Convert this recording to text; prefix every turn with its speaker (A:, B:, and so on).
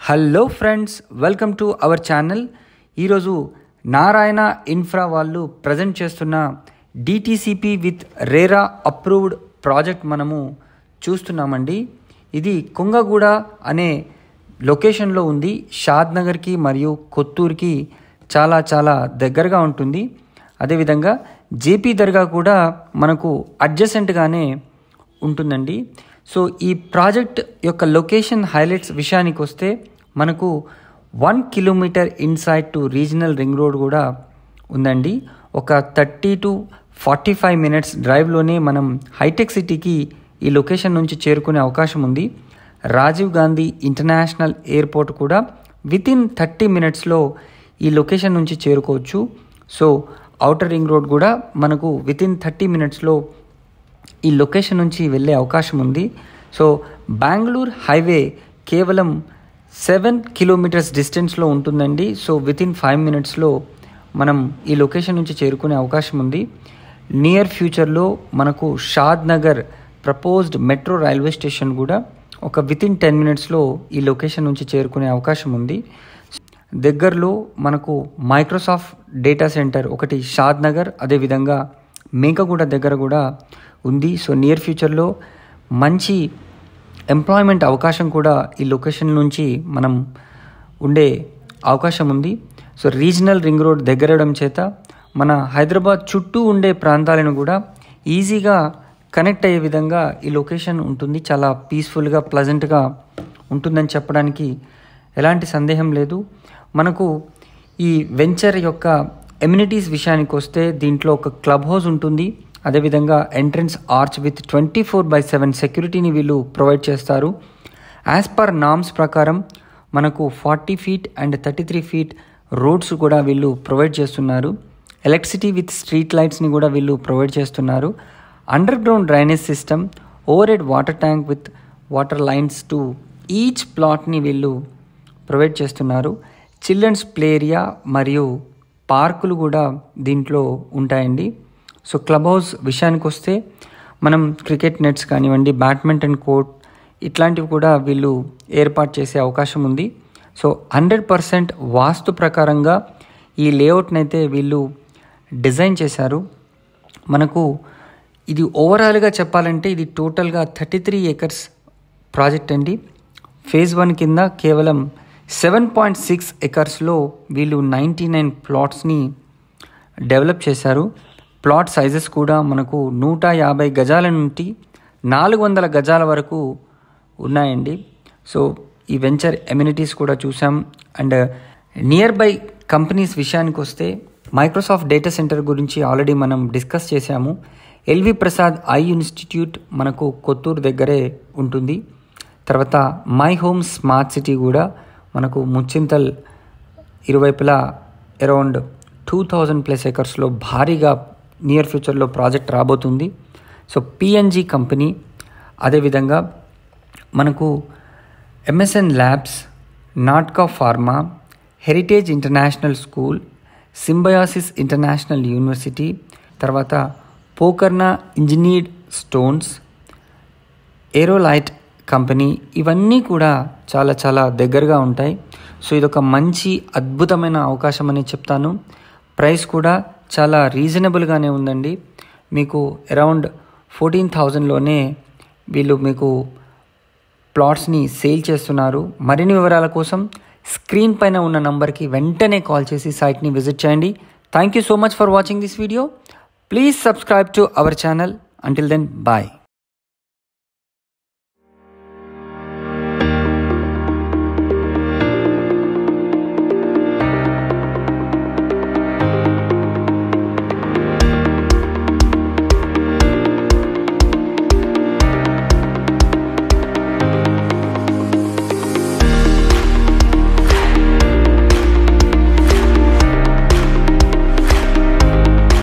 A: Hello friends, welcome to our channel. ఈరోజు Narayana infra వాళ్ళు present చేస్తున్న DTCP with RERA approved project మనము చూస్తున్నామండి. ఇది కుంగగూడ అనే లొకేషన్లో ఉంది. షాద్ నగర్కి మరియు కొత్తూరుకి చాలా చాలా దగ్గరగా ఉంటుంది. అదేవిధంగా జేపీ దర్గా కూడా మనకు అడ్జసెంట్గానే ఉంటుందండి. సో ఈ ప్రాజెక్ట్ యొక్క లొకేషన్ హైలైట్స్ విషయానికి వస్తే మనకు 1 kilometre inside to regional ring road కూడా ఉందండి. ఒక 30 to 45 మినిట్స్ డ్రైవ్లోనే మనం హైటెక్ సిటీకి ఈ లొకేషన్ నుంచి చేరుకునే అవకాశం ఉంది. రాజీవ్ గాంధీ ఇంటర్నేషనల్ ఎయిర్పోర్ట్ కూడా వితిన్ 30 మినిట్స్లో ఈ లొకేషన్ నుంచి చేరుకోవచ్చు. సో ఔటర్ రింగ్ రోడ్ కూడా మనకు వితిన్ 30 మినిట్స్లో ఈ లొకేషన్ నుంచి వెళ్ళే అవకాశం ఉంది. సో బెంగళూరు హైవే కేవలం 7 కిలోమీటర్స్ డిస్టెన్స్లో ఉంటుందండి. సో వితిన్ 5 మినిట్స్లో మనం ఈ లొకేషన్ నుంచి చేరుకునే అవకాశం ఉంది. నియర్ ఫ్యూచర్లో మనకు Shadnagar proposed metro railway station కూడా ఒక వితిన్ 10 మినిట్స్లో ఈ లొకేషన్ నుంచి చేరుకునే అవకాశం ఉంది. దగ్గరలో మనకు మైక్రోసాఫ్ట్ డేటా సెంటర్ ఒకటి షాద్ నగర్, అదేవిధంగా మేకగూడ దగ్గర కూడా ఉంది. సో నియర్ ఫ్యూచర్లో మంచి ఎంప్లాయ్మెంట్ అవకాశం కూడా ఈ లొకేషన్ నుంచి మనం ఉండే అవకాశం ఉంది. సో రీజనల్ రింగ్ రోడ్ దగ్గరడం చేత మన హైదరాబాద్ చుట్టూ ఉండే ప్రాంతాలను కూడా ఈజీగా కనెక్ట్ అయ్యే విధంగా ఈ లొకేషన్ ఉంటుంది. చాలా పీస్ఫుల్గా ప్లజెంట్గా ఉంటుందని చెప్పడానికి ఎలాంటి సందేహం లేదు. మనకు ఈ వెంచర్ యొక్క ఎమ్యూనిటీస్ విషయానికి వస్తే దీంట్లో ఒక క్లబ్ హౌస్ ఉంటుంది. అదేవిధంగా ఎంట్రన్స్ ఆర్చ్ విత్ 24/7 సెక్యూరిటీని వీళ్ళు ప్రొవైడ్ చేస్తారు. యాజ్ పర్ నామ్స్ ప్రకారం మనకు 40 feet అండ్ 33 feet రోడ్స్ కూడా వీళ్ళు ప్రొవైడ్ చేస్తున్నారు. ఎలక్ట్రిసిటీ విత్ స్ట్రీట్ లైట్స్ని కూడా వీళ్ళు ప్రొవైడ్ చేస్తున్నారు. Underground drainage system, overhead water tank with water lines to each ప్లాట్ని వీళ్ళు ప్రొవైడ్ చేస్తున్నారు. చిల్డ్రన్స్ ప్లే ఏరియా మరియు పార్కులు కూడా దీంట్లో ఉంటాయండి. సో క్లబ్ హౌస్ విషయానికి వస్తే మనం క్రికెట్ నెట్స్ కానివ్వండి, బ్యాడ్మింటన్ కోర్ట్ ఇట్లాంటివి కూడా వీళ్ళు ఏర్పాటు చేసే అవకాశం ఉంది. సో 100% వాస్తు ప్రకారంగా ఈ లేఅవుట్ని అయితే వీళ్ళు డిజైన్ చేశారు. మనకు ఇది ఓవరాల్గా చెప్పాలంటే ఇది టోటల్గా 33 acres ప్రాజెక్ట్ అండి. ఫేజ్ 1 కింద కేవలం 7.6 acresలో వీళ్ళు 99 ప్లాట్స్ని డెవలప్ చేశారు. ప్లాట్ సైజెస్ కూడా మనకు 150 గజాల నుండి 400 గజాల వరకు ఉన్నాయండి. సో ఈ వెంచర్ ఎమ్యూనిటీస్ కూడా చూసాం. అండ్ నియర్ బై కంపెనీస్ విషయానికి వస్తే మైక్రోసాఫ్ట్ డేటా సెంటర్ గురించి ఆల్రెడీ మనం డిస్కస్ చేశాము. ఎల్వి ప్రసాద్ ఐ ఇన్స్టిట్యూట్ మనకు కొత్తూరు దగ్గరే ఉంటుంది. తర్వాత మై హోమ్ స్మార్ట్ సిటీ కూడా మనకు ముచ్చింతల్ ఇరువైపులా అరౌండ్ 2000+ acresలో భారీగా నియర్ ఫ్యూచర్లో ప్రాజెక్ట్ రాబోతుంది. సో పిఎన్జీ కంపెనీ, అదేవిధంగా మనకు MSN labs, Natco pharma, heritage international school, symbiosis international university, తర్వాత Pokarna engineered stones, Aerolite company, ఇవన్నీ కూడా చాలా చాలా దగ్గరగా ఉంటాయి. సో ఇదొక మంచి అద్భుతమైన అవకాశం అని చెప్తాను. ప్రైస్ కూడా చాలా రీజనబుల్గానే ఉందండి. మీకు అరౌండ్ 14,000లోనే వీళ్ళు మీకు ప్లాట్స్ని సేల్ చేస్తున్నారు. మరిన్ని వివరాల కోసం స్క్రీన్ పైన ఉన్న నంబర్కి వెంటనే కాల్ చేసి సైట్ని విజిట్ చేయండి. Thank you so much for watching this video. Please subscribe to our channel. Until then, bye.